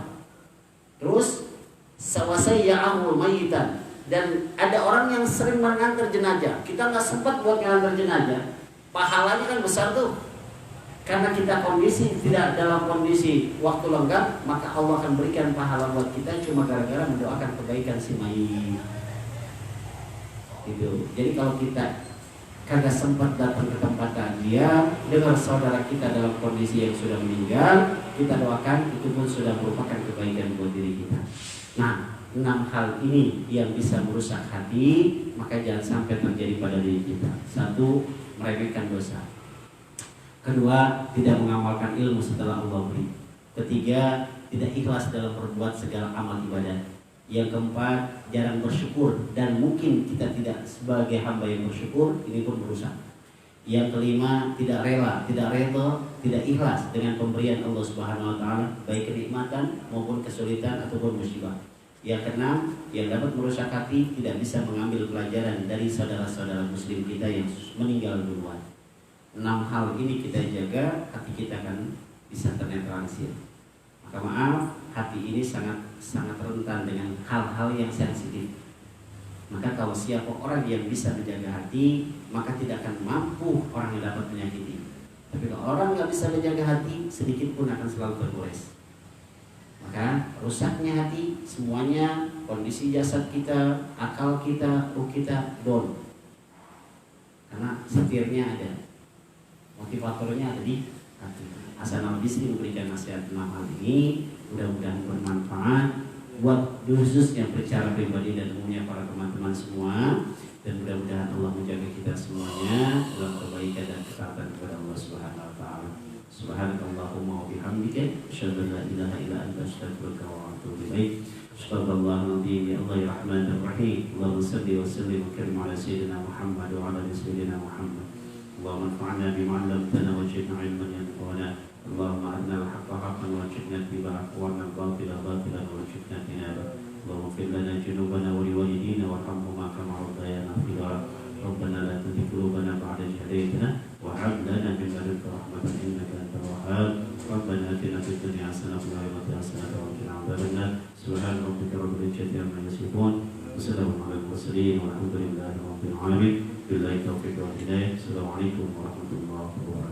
Terus sawasayya'ahu mayitan, dan ada orang yang sering mengantar jenazah, kita nggak sempat buat mengantar jenazah, pahalanya kan besar tuh. Karena kita tidak dalam kondisi waktu lengkap, maka Allah akan berikan pahala buat kita cuma gara-gara mendoakan kebaikan si mayit. Gitu. Jadi kalau kita kagak sempat datang ke tempat tadi, bahagia dengan saudara kita dalam kondisi yang sudah meninggal, kita doakan, itu pun sudah merupakan kebaikan buat diri kita. Nah, 6 hal ini yang bisa merusak hati, maka jangan sampai terjadi pada diri kita. 1, meremehkan dosa. 2, tidak mengamalkan ilmu setelah Allah beri. 3, tidak ikhlas dalam berbuat segala amal ibadah. Yang 4, jarang bersyukur dan mungkin kita tidak sebagai hamba yang bersyukur, ini pun merusak. Yang 5, tidak rela, tidak ikhlas dengan pemberian Allah Subhanahu wa taala, baik kenikmatan maupun kesulitan ataupun musibah. Yang 6, yang dapat merusak hati, tidak bisa mengambil pelajaran dari saudara-saudara muslim kita yang meninggal duluan. 6 hal ini kita jaga, hati kita akan bisa ternetralisir. Maka maaf, hati ini sangat rentan dengan hal-hal yang sensitif. Maka kalau siapa orang yang bisa menjaga hati, maka tidak akan mampu orang yang dapat menyakiti. Tapi kalau orang nggak bisa menjaga hati, sedikit pun akan selalu tergores. Maka rusaknya hati, semuanya kondisi jasad kita, akal kita, ruh kita down. Karena setirnya ada, motivatornya ada di hati. Hasan Al-Bisri memberikan nasihat 6 hal ini, mudah-mudahan bermanfaat buat khususnya secara pribadi dan umumnya para teman-teman semua, dan mudah-mudahan Allah menjaga kita semuanya dalam kebaikan dan ketaatan kepada Allah Subhanahu wa taala. Subhanakallahumma wa bihamdika asyhadu an la ilaha illa anta astaghfiruka wa atubu ilaik. Sallallahu alaihi wa sallam rahmanir rahim. Allahumma shalli wa sallim wa karim ala sayyidina Muhammad wa ala ali sayyidina Muhammad. Allahumma anfa'na bima 'allamtana wa zidna 'ilman yanfa'una. Allahumma arina al-haqqa haqqan warzuqna ittiba'ahu wa arina al-batila batilan warzuqna ijtinabah. Allahumma ighfir lana dhunubana wa liwalidina warhamhuma kama rabbayana shighara. Rabbana la tuzigh qulubana ba'da idh hadaytana wa hab lana min ladunka rahmatan innaka antal wahhab. Rabbana atina fid dunya hasanah wa fil akhirati hasanah wa qina adzabannar. Subhana rabbika rabbil izzati amma yasifun. Wassalamu ala al-mursalin walhamdulillahi rabbil alamin. Billahi taufiq wal hidayah. Assalamualaikum warahmatullahi wabarakatuh.